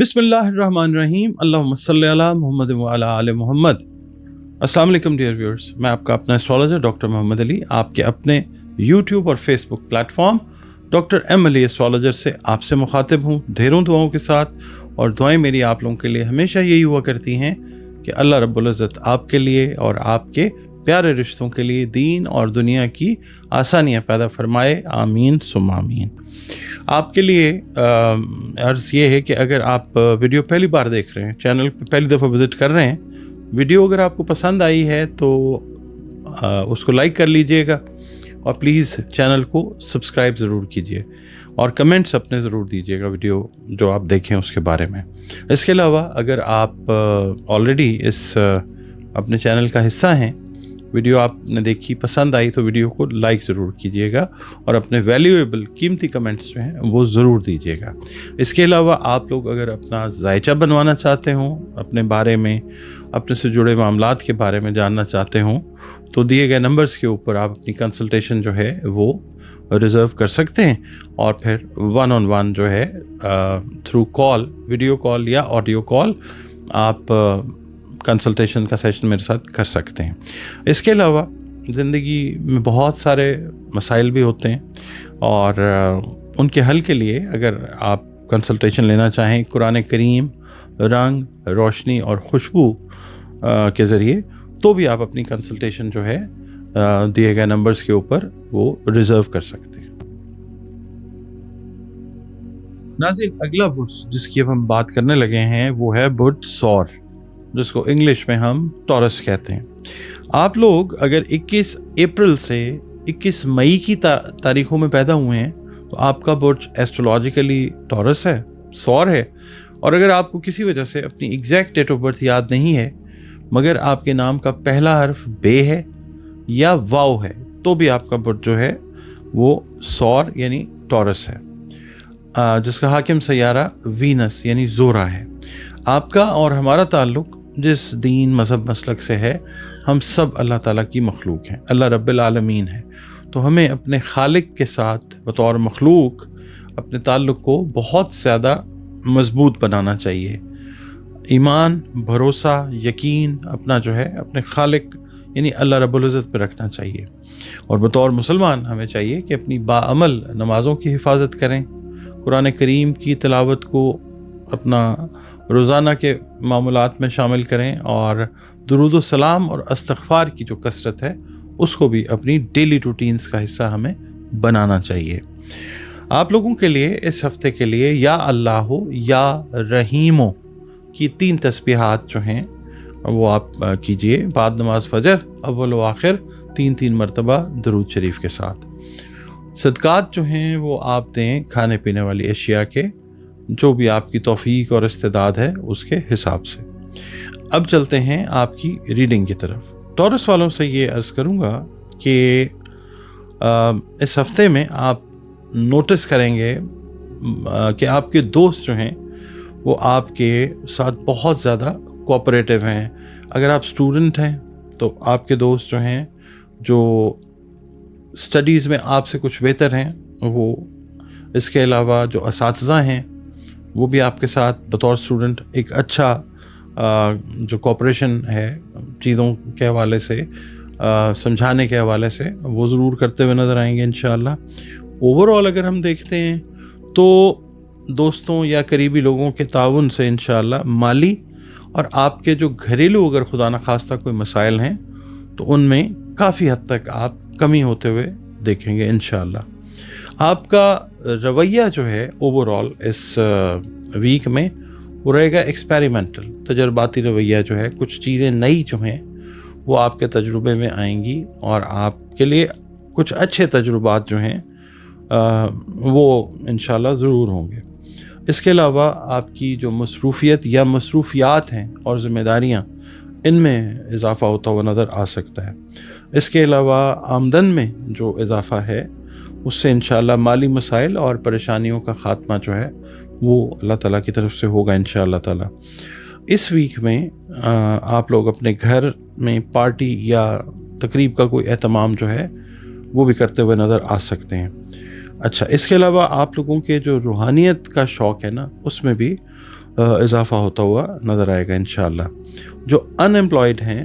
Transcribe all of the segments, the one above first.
बिस्मिल्लाहिर्रहमानिर्रहीम, अल्लाहुम्मा सल्ली अला मुहम्मद व अला आले मोहम्मद। अस्सलाम वालेकुम डियर व्यूअर्स, मैं आपका अपना एस्ट्रोलॉजर डॉक्टर मोहम्मद अली आपके अपने यूट्यूब और Facebook platform doctor M Ali astrologer से आपसे मुखातिब हूँ ढेरों दुआओं के साथ। और दुआएं मेरी आप लोगों के लिए हमेशा यही हुआ करती हैं कि अल्लाह रब्बुल इज़्ज़त आपके लिए और आपके प्यारे रिश्तों के लिए दीन और दुनिया की आसानियाँ पैदा फरमाए, आमीन सुम्मा आमीन। आपके लिए अर्ज़ ये है कि अगर आप वीडियो पहली बार देख रहे हैं, चैनल पर पहली दफ़ा विज़िट कर रहे हैं, वीडियो अगर आपको पसंद आई है तो उसको लाइक कर लीजिएगा और प्लीज़ चैनल को सब्सक्राइब ज़रूर कीजिए और कमेंट्स अपने ज़रूर दीजिएगा वीडियो जो आप देखें उसके बारे में। इसके अलावा अगर आप ऑलरेडी इस अपने चैनल का हिस्सा हैं, वीडियो आपने देखी पसंद आई तो वीडियो को लाइक ज़रूर कीजिएगा और अपने वैल्यूएबल कीमती कमेंट्स जो हैं वो ज़रूर दीजिएगा। इसके अलावा आप लोग अगर अपना जायचा बनवाना चाहते हों, अपने बारे में, अपने से जुड़े मामलात के बारे में जानना चाहते हों, तो दिए गए नंबर्स के ऊपर आप अपनी कंसल्टेशन जो है वो रिज़र्व कर सकते हैं और फिर 1-on-1 जो है थ्रू कॉल, वीडियो कॉल या ऑडियो कॉल आप कंसल्टेशन का सेशन मेरे साथ कर सकते हैं। इसके अलावा ज़िंदगी में बहुत सारे मसाइल भी होते हैं और उनके हल के लिए अगर आप कंसल्टेशन लेना चाहें कुरान करीम, रंग, रोशनी और खुशबू के ज़रिए, तो भी आप अपनी कंसल्टेशन जो है दिए गए नंबर्स के ऊपर वो रिज़र्व कर सकते हैं। नाज़रीन, अगला बुध जिसकी अब हम बात करने लगे हैं वो है बुध सौर, जिसको इंग्लिश में हम टॉरस कहते हैं। आप लोग अगर 21 अप्रैल से 21 मई की तारीखों में पैदा हुए हैं तो आपका बुध एस्ट्रोलॉजिकली टॉरस है, सौर है। और अगर आपको किसी वजह से अपनी एग्जैक्ट डेट ऑफ बर्थ याद नहीं है मगर आपके नाम का पहला हर्फ बे है या वाव है, तो भी आपका बुध जो है वो सौर यानी टॉरस है, जिसका हाकिम सैयारा वीनस यानी जोरा है। आपका और हमारा ताल्लुक़ जिस दीन मज़हब मसलक से है, हम सब अल्लाह ताला की मखलूक हैं, अल्लाह रब्बिल आलमीन है। तो हमें अपने खालिक के साथ बतौर मखलूक अपने ताल्लुक़ को बहुत ज़्यादा मज़बूत बनाना चाहिए। ईमान, भरोसा, यकीन अपना जो है अपने खालिक यानी अल्लाह रब्बुल इज़्ज़त पर रखना चाहिए। और बतौर मुसलमान हमें चाहिए कि अपनी बाअमल नमाज़ों की हिफाजत करें, कुरान करीम की तिलावत को अपना रोज़ाना के मामूलात में शामिल करें और दुरूद सलाम और इस्तिग़फ़ार की जो कसरत है उसको भी अपनी डेली रूटीन्स का हिस्सा हमें बनाना चाहिए। आप लोगों के लिए इस हफ़्ते के लिए या अल्लाह या रहीमो की 3 तस्बीहात जो हैं वो आप कीजिए बाद नमाज फ़जर अव्वल व आखिर 3-3 मरतबा दरूद शरीफ के साथ। सदक़ात जो हैं वो आप दें खाने पीने वाली अशिया के, जो भी आपकी तौफ़ीक और इस्तेदाद है उसके हिसाब से। अब चलते हैं आपकी रीडिंग की तरफ। टॉरस वालों से ये अर्ज़ करूँगा कि इस हफ़्ते में आप नोटिस करेंगे कि आपके दोस्त जो हैं वो आपके साथ बहुत ज़्यादा कोऑपरेटिव हैं। अगर आप स्टूडेंट हैं तो आपके दोस्त जो हैं जो स्टडीज़ में आपसे कुछ बेहतर हैं वो, इसके अलावा जो असातिज़ा हैं वो भी आपके साथ बतौर स्टूडेंट एक अच्छा जो कोऑपरेशन है चीज़ों के हवाले से, समझाने के हवाले से वो ज़रूर करते हुए नज़र आएंगे इंशाअल्लाह। ओवरऑल अगर हम देखते हैं तो दोस्तों या करीबी लोगों के ताउन से इंशाअल्लाह माली और आपके जो घरेलू अगर खुदा न खास्ता कोई मसाइल हैं तो उनमें काफ़ी हद तक आप कमी होते हुए देखेंगे इंशाअल्लाह। आपका रवैया जो है ओवरऑल इस वीक में वो रहेगा एक्सपेरिमेंटल, तजर्बाती रवैया जो है। कुछ चीज़ें नई जो हैं वो आपके तजुर्बे में आएंगी और आपके लिए कुछ अच्छे तजुर्बात जो हैं वो इंशाअल्लाह ज़रूर होंगे। इसके अलावा आपकी जो मसरूफ़ियत या मसरूफ़ियात हैं और ज़िम्मेदारियाँ, इनमें इजाफ़ा होता हुआ नज़र आ सकता है। इसके अलावा आमदन में जो इजाफ़ा है उससे इंशाअल्लाह माली मसाइल और परेशानियों का ख़ात्मा जो है वो अल्लाह ताला की तरफ से होगा इंशाअल्लाह ताला। इस वीक में आप लोग अपने घर में पार्टी या तकरीब का कोई एहतमाम जो है वो भी करते हुए नज़र आ सकते हैं। अच्छा, इसके अलावा आप लोगों के जो रूहानियत का शौक़ है ना, उसमें भी इजाफ़ा होता हुआ नज़र आएगा इंशाअल्लाह। जो अनएम्प्लॉयड हैं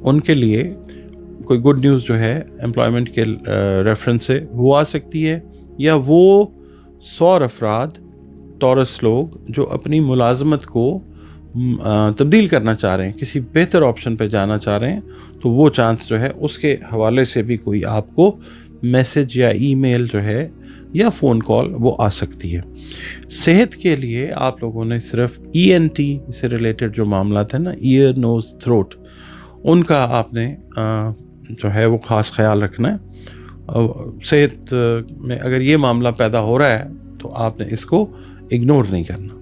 उनके लिए कोई गुड न्यूज़ जो है एम्प्लॉयमेंट के रेफरेंस से वो आ सकती है, या वो 100 अफराद टॉरस लोग जो अपनी मुलाजमत को तब्दील करना चाह रहे हैं, किसी बेहतर ऑप्शन पे जाना चाह रहे हैं, तो वो चांस जो है उसके हवाले से भी कोई आपको मैसेज या ईमेल जो है या फ़ोन कॉल वो आ सकती है। सेहत के लिए आप लोगों ने सिर्फ ENT से रिलेटेड जो मामला थे ना, ईयर नोज़ थ्रोट, उनका आपने जो है वो ख़ास ख्याल रखना है। सेहत में अगर ये मामला पैदा हो रहा है तो आपने इसको इग्नोर नहीं करना।